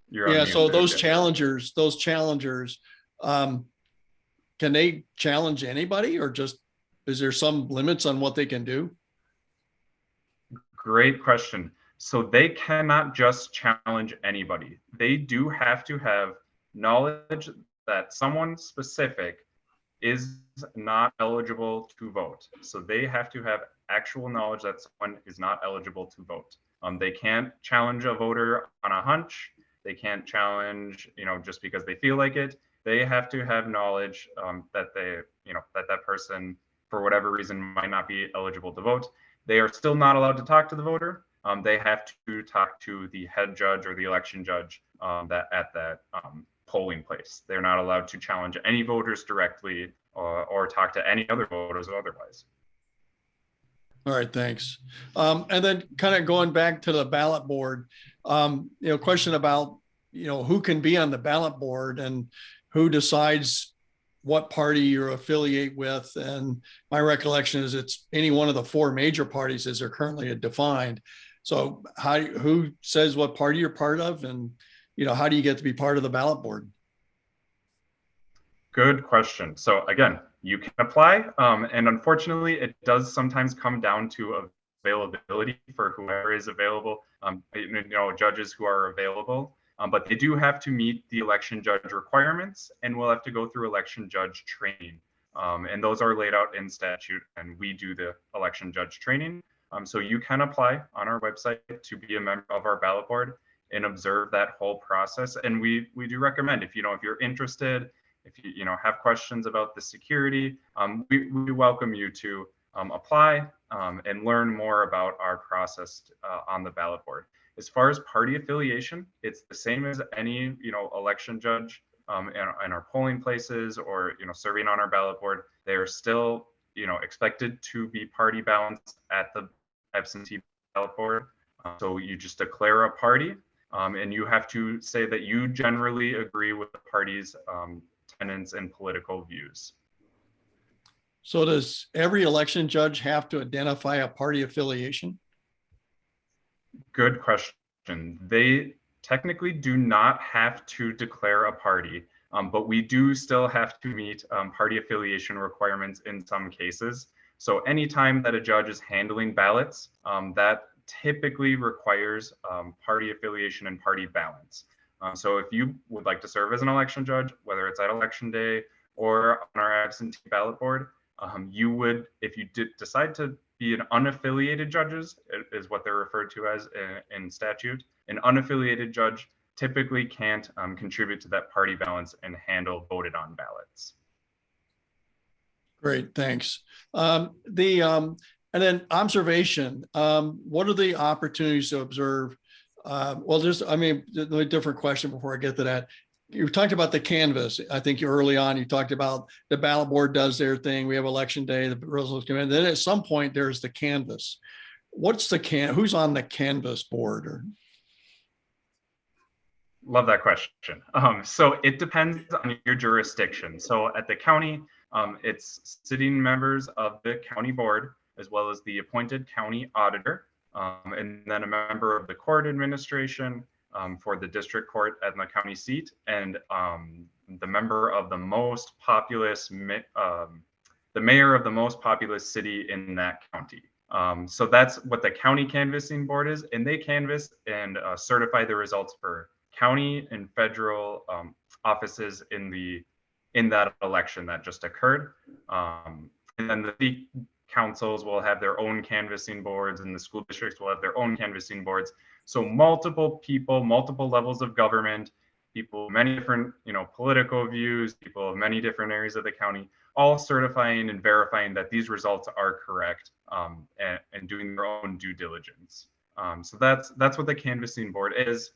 You're on Yeah, mute so there, those Jim. challengers, can they challenge anybody, or just, is there some limits on what they can do? Great question. So they cannot just challenge anybody. They do have to have knowledge that someone specific is not eligible to vote. So they have to have actual knowledge that someone is not eligible to vote. They can't challenge a voter on a hunch. They can't challenge, just because they feel like it. They have to have knowledge that that person, for whatever reason, might not be eligible to vote. They are still not allowed to talk to the voter. They have to talk to the head judge or the election judge at that polling place. They're not allowed to challenge any voters directly or talk to any other voters otherwise. All right, thanks. And then kind of going back to the ballot board, question about, who can be on the ballot board and who decides what party you affiliate with. And my recollection is it's any one of the four major parties as they're currently defined. So who says what party you're part of, and how do you get to be part of the ballot board? Good question. So again, you can apply, and unfortunately, it does sometimes come down to availability for whoever is available. Judges who are available, but they do have to meet the election judge requirements, and will have to go through election judge training. And those are laid out in statute, and we do the election judge training. So you can apply on our website to be a member of our ballot board and observe that whole process. And we do recommend, if you're interested, if you have questions about the security, we welcome you to apply and learn more about our process on the ballot board. As far as party affiliation, it's the same as any election judge in our polling places, or serving on our ballot board. They are still expected to be party balanced at the absentee ballot board. So you just declare a party, and you have to say that you generally agree with the party's tenets and political views. So does every election judge have to identify a party affiliation? Good question. They technically do not have to declare a party, but we do still have to meet party affiliation requirements in some cases. So anytime that a judge is handling ballots, that typically requires party affiliation and party balance. So if you would like to serve as an election judge, whether it's at election day or on our absentee ballot board, you would, if you did decide to be an unaffiliated judges, is what they're referred to as in statute. An unaffiliated judge typically can't contribute to that party balance and handle voted on ballots. Great, thanks. And then observation. What are the opportunities to observe? A different question before I get to that. You talked about the canvas. I think early on you talked about the ballot board does their thing. We have election day, the results come in. Then at some point there's the canvas. What's who's on the canvas board? Love that question. So it depends on your jurisdiction. So at the county, it's sitting members of the county board, as well as the appointed county auditor, and then a member of the court administration for the district court at the county seat, and the member of the most populous, the mayor of the most populous city in that county. So that's what the county canvassing board is, and they canvass and certify the results for county and federal offices in that election that just occurred. And then the city councils will have their own canvassing boards, and the school districts will have their own canvassing boards. So multiple people, multiple levels of government, people, many different, political views, people of many different areas of the county, all certifying and verifying that these results are correct, and doing their own due diligence. So that's what the canvassing board is.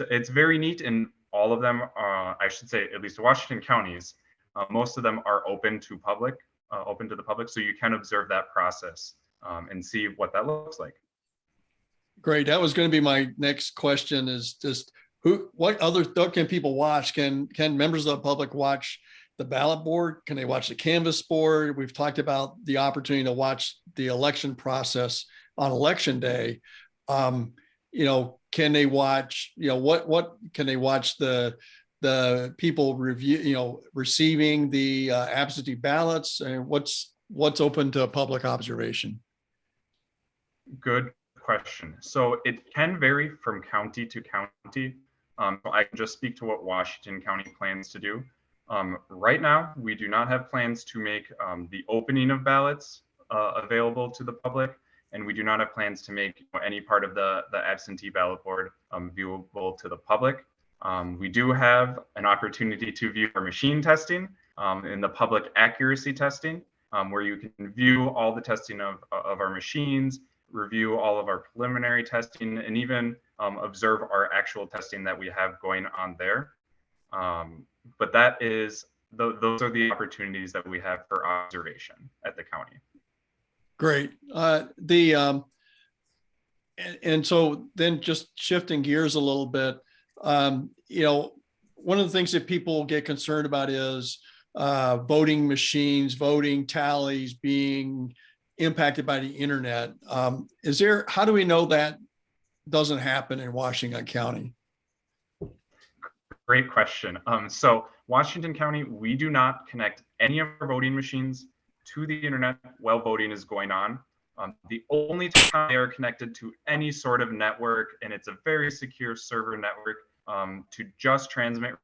It's very neat, and all of them, I should say, at least Washington counties, most of them are open to the public, so you can observe that process and see what that looks like. Great. That was going to be my next question, is just what can people watch? Can members of the public watch the ballot board? Can they watch the canvas board? We've talked about the opportunity to watch the election process on election day. Can they watch, what can they watch the people review, receiving the absentee ballots, and what's open to public observation? Good question. So it can vary from county to county. I can just speak to what Washington County plans to do. Right now, we do not have plans to make the opening of ballots available to the public, and we do not have plans to make any part of the absentee ballot board viewable to the public. We do have an opportunity to view our machine testing in the public accuracy testing, where you can view all the testing of our machines, review all of our preliminary testing, and even observe our actual testing that we have going on there. But those are the opportunities that we have for observation at the county. Great. And so then just shifting gears a little bit, one of the things that people get concerned about is voting machines, voting tallies being impacted by the internet. How do we know that doesn't happen in Washington County? Great question. So Washington County, we do not connect any of our voting machines to the internet while voting is going on. The only time they are connected to any sort of network, and it's a very secure server network to just transmit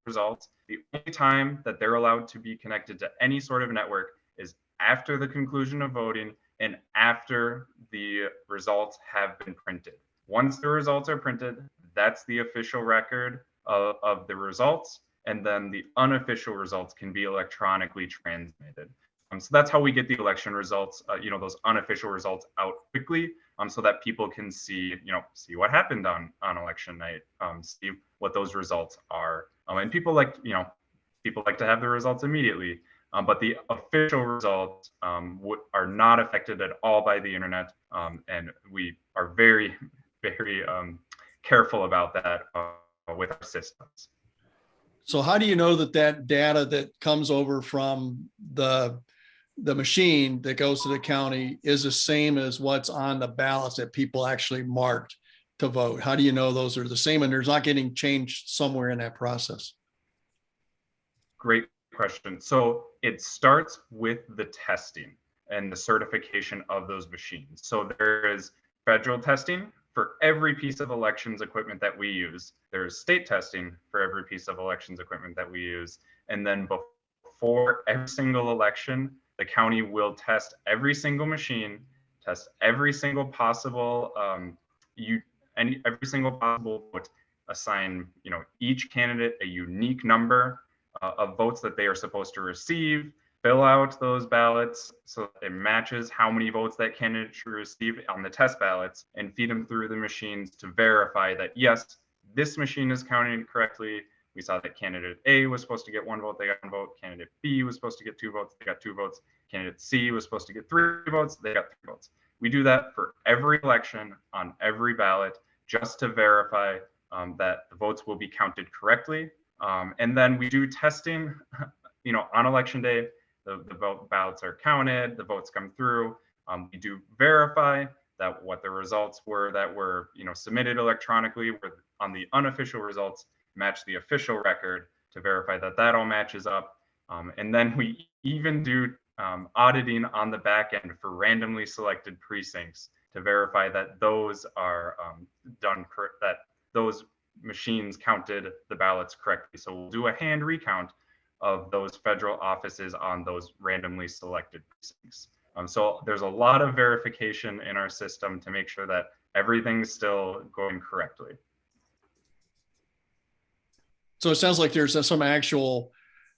results, the only time that they're allowed to be connected to any sort of network is after the conclusion of voting and after the results have been printed. Once the results are printed, that's the official record of the results, and then the unofficial results can be electronically transmitted. So that's how we get the election results, those unofficial results out quickly, so that people can see what happened on election night, see what those results are. And people like to have the results immediately, but the official results are not affected at all by the internet, and we are very, very careful about that with our systems. So how do you know that data that comes over from the machine that goes to the county is the same as what's on the ballots that people actually marked to vote? How do you know those are the same and there's not getting changed somewhere in that process? Great question. So it starts with the testing and the certification of those machines. So there is federal testing for every piece of elections equipment that we use. There's state testing for every piece of elections equipment that we use. And then before every single election, the county will test every single machine, test every single possible every single possible vote, assign each candidate a unique number of votes that they are supposed to receive, fill out those ballots so that it matches how many votes that candidate should receive on the test ballots, and feed them through the machines to verify that, yes, this machine is counting correctly. We saw that candidate A was supposed to get 1 vote, they got 1 vote. Candidate B was supposed to get 2 votes, they got 2 votes. Candidate C was supposed to get 3 votes, they got 3 votes. We do that for every election on every ballot just to verify that the votes will be counted correctly. And then we do testing, on election day. The ballots are counted, the votes come through. We do verify that what the results were that were submitted electronically were on the unofficial results match the official record to verify that that all matches up. And then we even do auditing on the back end for randomly selected precincts to verify that those are done correct, that those machines counted the ballots correctly. So we'll do a hand recount of those federal offices on those randomly selected precincts. So there's a lot of verification in our system to make sure that everything's still going correctly. So it sounds like there's some actual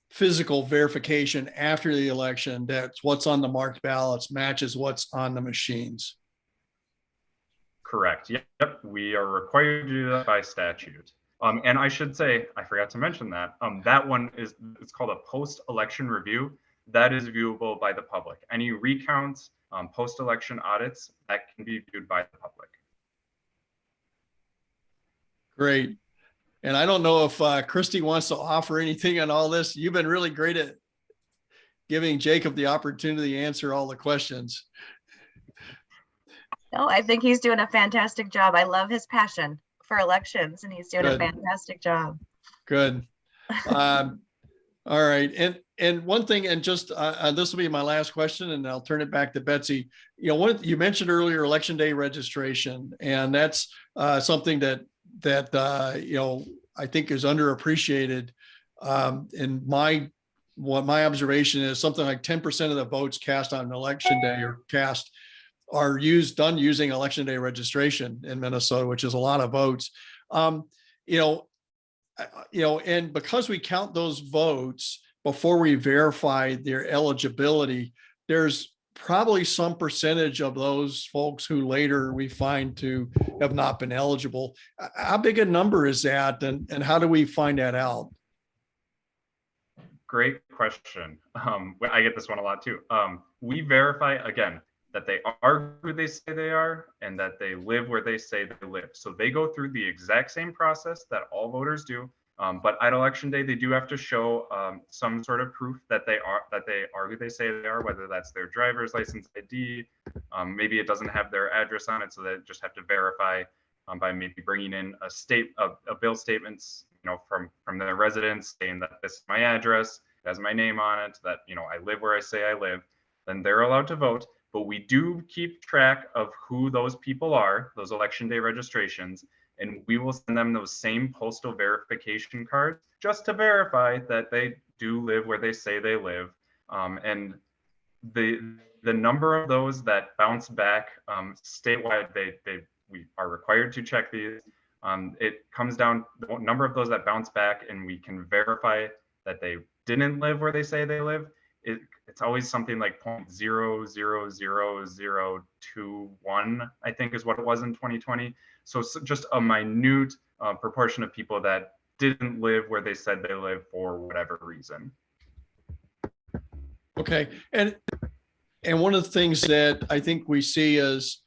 physical verification after the election that what's on the marked ballots matches what's on the machines. Correct. Yep. We are required to do that by statute. And I should say, I forgot to mention that, that one it's called a post-election review. That is viewable by the public. Any recounts post-election audits that can be viewed by the public. Great. And I don't know if Christy wants to offer anything on all this. You've been really great at giving Jacob the opportunity to answer all the questions. No, I think he's doing a fantastic job. I love his passion for elections, and he's doing a Good. fantastic job. Good. All right. And one thing, and just this will be my last question, and I'll turn it back to Betsy. You know, what you mentioned earlier, election day registration, and that's something that you know, I think is underappreciated. And my observation is something like 10% of the votes cast on election day are done using election day registration in Minnesota, which is a lot of votes. You know, and because we count those votes before we verify their eligibility, there's probably some percentage of those folks who later we find to have not been eligible. How big a number is that, and how do we find that out? Great question. I get this one a lot too. We verify, again, that they are who they say they are and that they live where they say they live. So they go through the exact same process that all voters do. But at election day, they do have to show some sort of proof that they are who they say they are, whether that's their driver's license ID. Maybe it doesn't have their address on it, so they just have to verify by maybe bringing in a bill statements, you know, from their residents saying that this is my address, it has my name on it, that, you know, I live where I say I live. Then they're allowed to vote. But we do keep track of who those people are, those election day registrations, and we will send them those same postal verification cards just to verify that they do live where they say they live. And the number of those that bounce back statewide, we are required to check these. It comes down the number of those that bounce back, and we can verify that they didn't live where they say they live. It's always something like 0.000021, I think is what it was in 2020. So just a minute proportion of people that didn't live where they said they live for whatever reason. Okay. And one of the things that I think we see is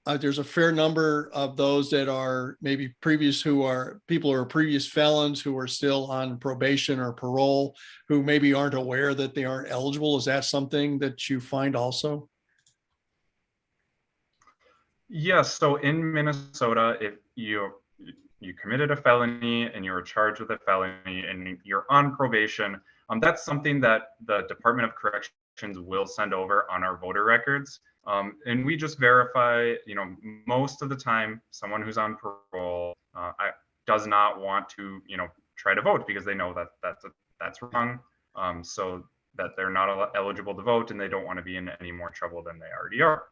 there's a fair number of those that are maybe previous people who are previous felons who are still on probation or parole, who maybe aren't aware that they aren't eligible. Is that something that you find also? Yes. So in Minnesota, if you committed a felony and you were charged with a felony and you're on probation, that's something that the Department of Corrections will send over on our voter records. And we just verify, you know, most of the time, someone who's on parole does not want to, you know, try to vote because they know that that's wrong. So that they're not eligible to vote and they don't want to be in any more trouble than they already are.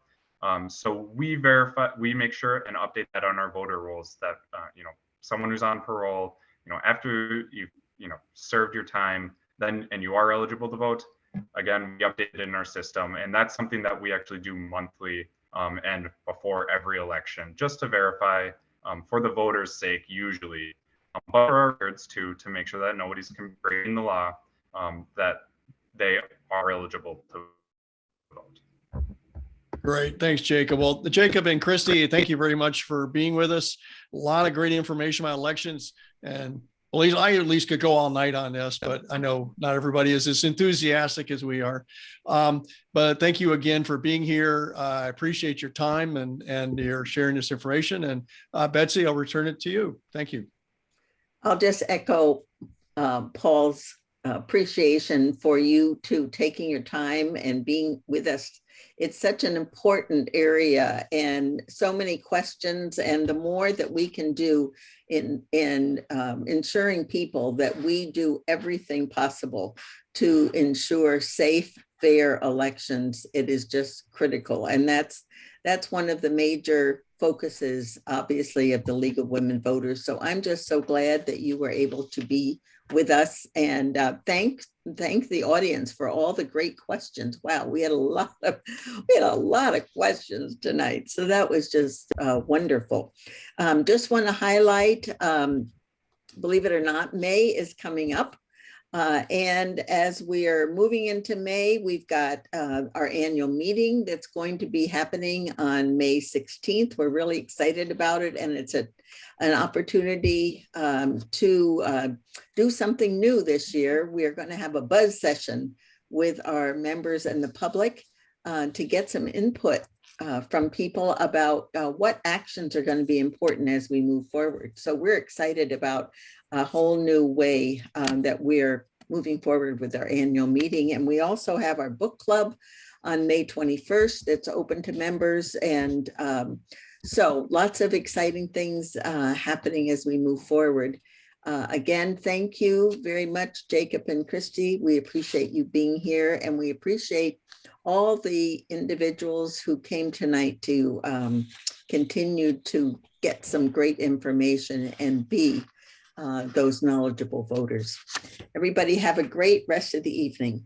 So we make sure and update that on our voter rolls that, you know, someone who's on parole, you know, after you served your time, then, and you are eligible to vote, again, we update it in our system. And that's something that we actually do monthly and before every election, just to verify for the voters' sake, usually, but for our records too, to make sure that nobody's breaking the law, that they are eligible to vote. Great. Thanks, Jacob. Well, Jacob and Christy, thank you very much for being with us. A lot of great information about elections, and I at least could go all night on this, but I know not everybody is as enthusiastic as we are. But thank you again for being here. I appreciate your time and your sharing this information. And Betsy, I'll return it to you. Thank you. I'll just echo Paul's appreciation for you two taking your time and being with us. It's such an important area and so many questions, and the more that we can do in ensuring people that we do everything possible to ensure safe, fair elections, it is just critical. And that's one of the major focuses, obviously, of the League of Women Voters. So I'm just so glad that you were able to be with us, and thank the audience for all the great questions. Wow, we had a lot of questions tonight, so that was just wonderful. Just want to highlight, believe it or not, May is coming up. And as we are moving into May, we've got our annual meeting that's going to be happening on May 16th. We're really excited about it, and it's an opportunity to do something new this year. We are going to have a buzz session with our members and the public to get some input from people about what actions are going to be important as we move forward. So we're excited about a whole new way that we're moving forward with our annual meeting. And we also have our book club on May 21st that's open to members. And so lots of exciting things happening as we move forward. Again, thank you very much, Jacob and Christy. We appreciate you being here, and we appreciate all the individuals who came tonight to continue to get some great information and be those knowledgeable voters. Everybody have a great rest of the evening.